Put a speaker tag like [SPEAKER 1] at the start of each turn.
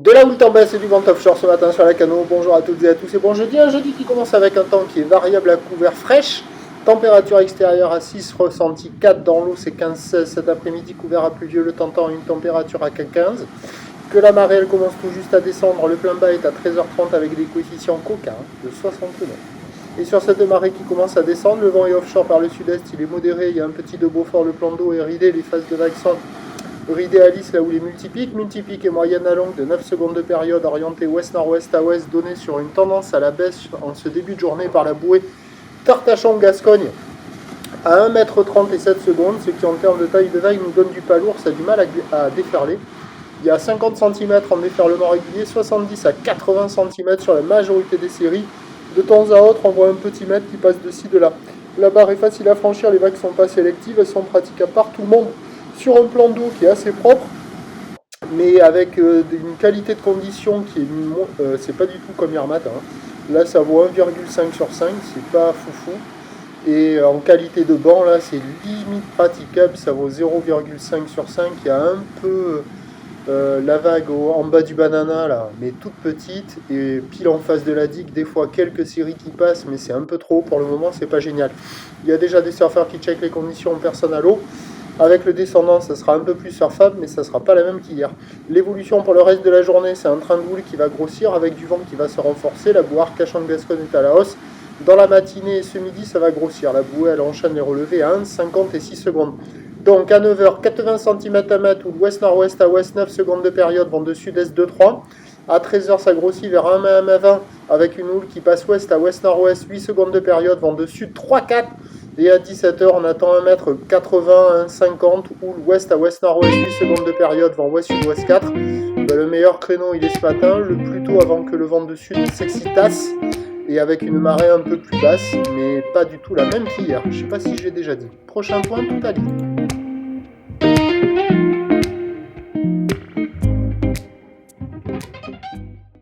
[SPEAKER 1] De la houle en baisse et du vent offshore ce matin sur la Canot. Bonjour à toutes et à tous et bon jeudi. Un jeudi qui commence avec un temps qui est variable à couvert fraîche. Température extérieure à 6, ressenti 4 dans l'eau, c'est 15-16 cet après-midi. Couvert à pluvieux, le temps une température à 15. Que la marée elle commence tout juste à descendre. Le plein bas est à 13h30 avec des coefficients coquins de 69. Et sur cette marée qui commence à descendre, le vent est offshore par le sud-est, il est modéré. Il y a un petit de Beaufort, le plan d'eau est ridé, les phases de vagues sont ridé à lisse là où les multipiques et moyenne à longue de 9 secondes de période orientée ouest-nord-ouest à ouest donnée sur une tendance à la baisse en ce début de journée par la bouée Tartachon-Gascogne à 1,30 m et 7 secondes, ce qui en termes de taille de vague nous donne du palourd, ça a du mal à déferler. Il y a 50 cm en déferlement régulier, 70 à 80 cm sur la majorité des séries. De temps à autre, on voit un petit mètre qui passe de ci, de là. La barre est facile à franchir, les vagues ne sont pas sélectives, elles sont praticables par tout le monde. Sur un plan d'eau qui est assez propre, mais avec une qualité de condition qui est c'est pas du tout comme hier matin. Là, ça vaut 1,5 sur 5, c'est pas foufou. Et en qualité de banc, là, c'est limite praticable, ça vaut 0,5 sur 5. Il y a un peu la vague en bas du banana, là, mais toute petite, et pile en face de la digue, des fois quelques séries qui passent, mais c'est un peu trop pour le moment, c'est pas génial. Il y a déjà des surfeurs qui checkent les conditions en personne à l'eau. Avec le descendant, ça sera un peu plus surfable, mais ça ne sera pas la même qu'hier. L'évolution pour le reste de la journée, c'est un train de houle qui va grossir avec du vent qui va se renforcer. La bouée Arcachon-Gascogne est à la hausse. Dans la matinée et ce midi, ça va grossir. La bouée, elle enchaîne les relevés à 1, 50 et 6 secondes. Donc à 9h, 80 cm à mètre ou ouest-nord-ouest à ouest, 9 secondes de période, vent de sud-est 2-3. À 13h, ça grossit vers 1 à 20 avec une houle qui passe ouest à ouest-nord-ouest, 8 secondes de période, vent de sud 3-4. Et à 17h, on attend 1,80 m, 1,50 ou l'ouest à ouest-nord-ouest, 8 secondes de période, vent ouest-sud-ouest 4. Le meilleur créneau, il est ce matin, le plus tôt avant que le vent de sud s'excitasse, et avec une marée un peu plus basse, mais pas du tout la même qu'hier. Je ne sais pas si je l'ai déjà dit. Prochain point, tout à l'heure.